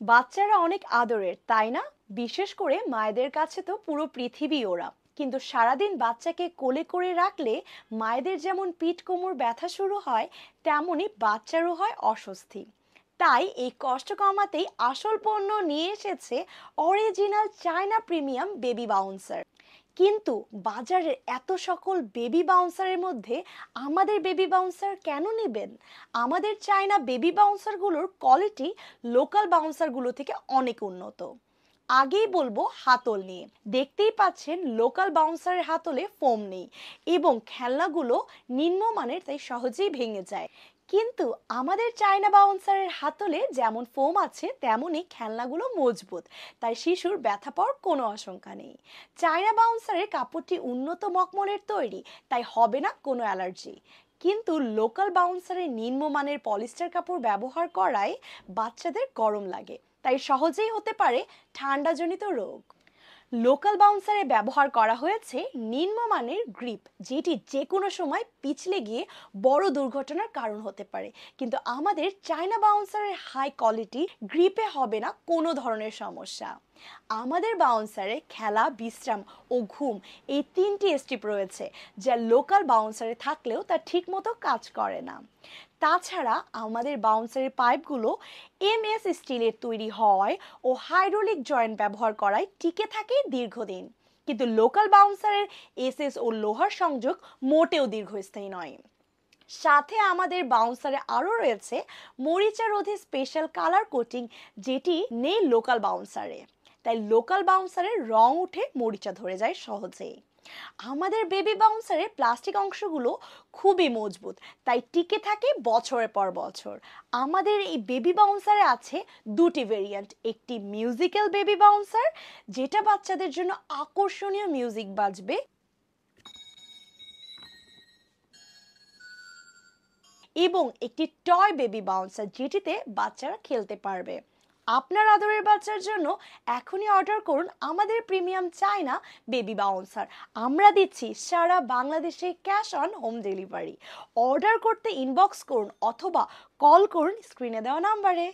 বাচ্চারা অনেক আদরের, তাই না? বিশেষ করে মায়েদের কাছে তো পুরো পৃথিবী ওরা। কিন্তু সারাদিন বাচ্চাকে কোলে করে রাখলে মায়েদের যেমন পিঠ কোমর ব্যথা শুরু হয়, তেমনি বাচ্চারও হয় অস্বস্তি। তাই এই কষ্ট কমাতেই আসল পণ্য নিয়ে এসেছে original China premium baby bouncer. কিন্তু বাজারের এত সকল বেবি বাউন্সারের মধ্যে আমাদের বেবি বাউন্সার কেন নেবেন? আমাদের চায়না বেবি বাউন্সারগুলোর কোয়ালিটি লোকাল বাউন্সারগুলো থেকে অনেক উন্নত। আগেই বলবো হাতল নিয়ে। দেখতেই পাচ্ছেন লোকাল বাউন্সারের হাতলে ফোম নেই এবং খেলনাগুলো নিম্নমানের, তাই সহজেই ভেঙে যায়। কিন্তু আমাদের চায়না বাউন্সারের হাতলে যেমন ফোম আছে তেমনই খেলনাগুলো মজবুত, তাই শিশুর ব্যথা পাওয়ার কোনো আশঙ্কা নেই। চায়না বাউন্সারের কাপড়টি উন্নত মখমলের তৈরি, তাই হবে না কোনো অ্যালার্জি। কিন্তু লোকাল বাউন্সারের নিম্নমানের পলিস্টার কাপড় ব্যবহার করায় বাচ্চাদের গরম লাগে, তাই সহজেই হতে পারে ঠান্ডাজনিত রোগ। লোকাল বাউন্সারে ব্যবহার করা হয়েছে নিম্নমানের গ্রিপ, যেটি যে কোনো সময় পিছলে গিয়ে বড় দুর্ঘটনার কারণ হতে পারে। কিন্তু আমাদের চায়না বাউন্সারের হাই কোয়ালিটি গ্রিপে হবে না কোনো ধরনের সমস্যা। আমাদের বাউন্সারে খেলা, বিশ্রাম ও ঘুম, এই তিনটি স্ট্রিপ রয়েছে, যা লোকাল বাউন্সারে থাকলেও তা ঠিকমতো কাজ করে না। তাছাড়া আমাদের বাউন্সারের পাইপগুলো এমএস স্টিলের তৈরি হয় ও হাইড্রোলিক জয়েন্ট ব্যবহার করায় টিকে থাকে দীর্ঘদিন। কিন্তু লোকাল বাউন্সারের এসএস ও লোহার সংযোগ মোটেও দীর্ঘস্থায়ী নয়। সাথে আমাদের বাউন্সারে আরও রয়েছে মরিচা রোধী স্পেশাল কালার কোটিং, যেটি নেই লোকাল বাউন্সারে। তাই লোকাল বাউন্সারের রং উঠে মরিচা ধরে যায় সহজেই। আমাদের বেবি বাউন্সারের প্লাস্টিক অংশগুলো খুবই মজবুত, তাই টিকে থাকে বছরের পর বছর। আমাদের এই বেবি বাউন্সারে আছে দুটি ভেরিয়েন্ট, একটি মিউজিক্যাল বেবি বাউন্সার, যেটা বাচ্চাদের জন্য আকর্ষণীয় মিউজিক বাজবে, এবং একটি টয় বেবি বাউন্সার, যেটিতে বাচ্চারা খেলতে পারবে। আপনার আদরের বাচ্চার জন্য এখনই অর্ডার করুন আমাদের প্রিমিয়াম চায়না বেবি বাউন্সার। আমরা দিচ্ছি সারা বাংলাদেশে cash on home delivery. Order করতে ইনবক্স করুন অথবা কল করুন স্ক্রিনে দেওয়া নাম্বারে।